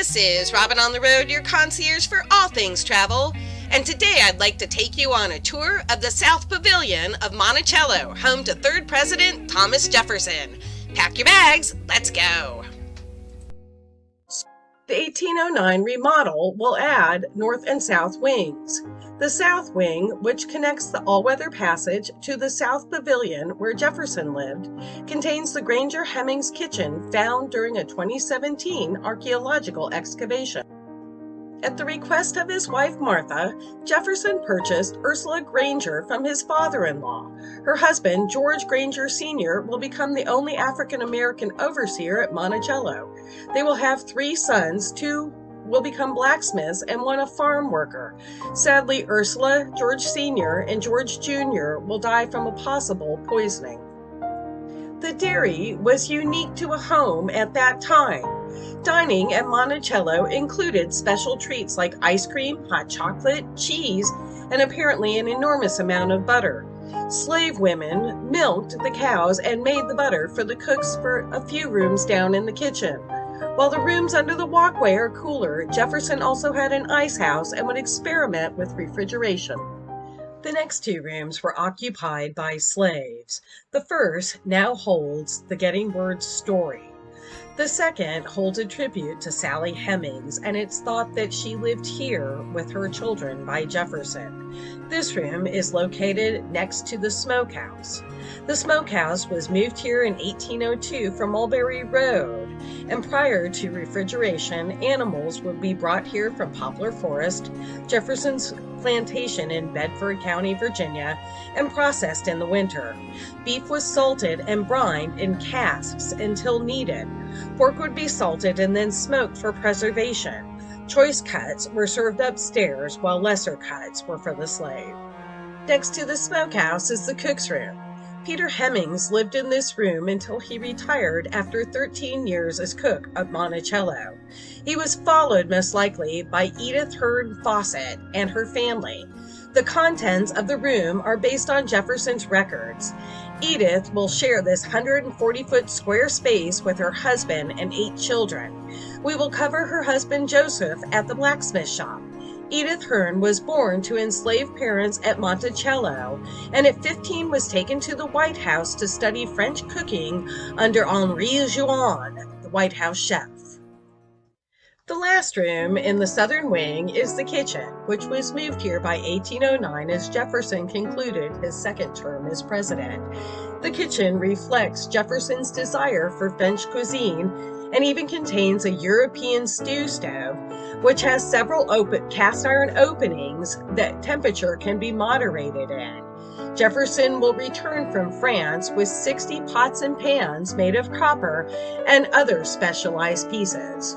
This is Robin on the Road, your concierge for all things travel. And today I'd like to take you on a tour of the South Pavilion of Monticello, home to 3rd President Thomas Jefferson. Pack your bags, let's go. The 1809 remodel will add north and south wings. The south wing, which connects the all-weather passage to the South Pavilion where Jefferson lived, contains the Granger-Hemmings kitchen found during a 2017 archaeological excavation. At the request of his wife Martha, Jefferson purchased Ursula Granger from his father-in-law. Her husband, George Granger Sr., will become the only African-American overseer at Monticello. They will have 3 sons, 2 will become blacksmiths and 1 a farm worker. Sadly, Ursula, George Sr., and George Jr. will die from a possible poisoning. The dairy was unique to a home at that time. Dining at Monticello included special treats like ice cream, hot chocolate, cheese, and apparently an enormous amount of butter. Slave women milked the cows and made the butter for the cooks for a few rooms down in the kitchen. While the rooms under the walkway are cooler, Jefferson also had an ice house and would experiment with refrigeration. The next 2 rooms were occupied by slaves. The first now holds the Getting Word story. The second holds a tribute to Sally Hemings, and it's thought that she lived here with her children by Jefferson. This room is located next to the smokehouse. The smokehouse was moved here in 1802 from Mulberry Road, and prior to refrigeration, animals would be brought here from Poplar Forest, Jefferson's plantation in Bedford County, Virginia, and processed in the winter. Beef was salted and brined in casks until needed. Pork would be salted and then smoked for preservation. Choice cuts were served upstairs, while lesser cuts were for the slave. Next to the smokehouse is the cook's room. Peter Hemmings lived in this room until he retired after 13 years as cook at Monticello. He was followed most likely by Edith Hearn Fawcett and her family. The contents of the room are based on Jefferson's records. Edith will share this 140-foot square space with her husband and 8 children. We will cover her husband Joseph at the blacksmith shop. Edith Hearn was born to enslaved parents at Monticello, and at 15 was taken to the White House to study French cooking under Henri Jouan, the White House chef. The last room in the southern wing is the kitchen, which was moved here by 1809 as Jefferson concluded his second term as president. The kitchen reflects Jefferson's desire for French cuisine and even contains a European stew stove, which has several cast iron openings that temperature can be moderated in. Jefferson will return from France with 60 pots and pans made of copper and other specialized pieces.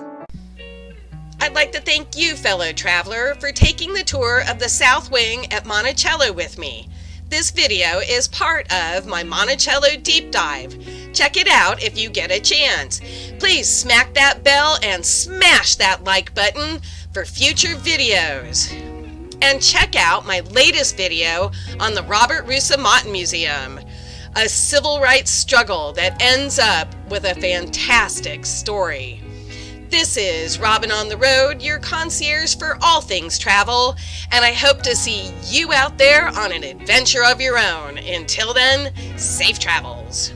I'd like to thank you, fellow traveler, for taking the tour of the South Wing at Monticello with me. This video is part of my Monticello deep dive. Check it out if you get a chance. Please smack that bell and smash that like button for future videos. And check out my latest video on the Robert Russa Motten Museum, a civil rights struggle that ends up with a fantastic story. This is Robin on the Road, your concierge for all things travel, and I hope to see you out there on an adventure of your own. Until then, safe travels.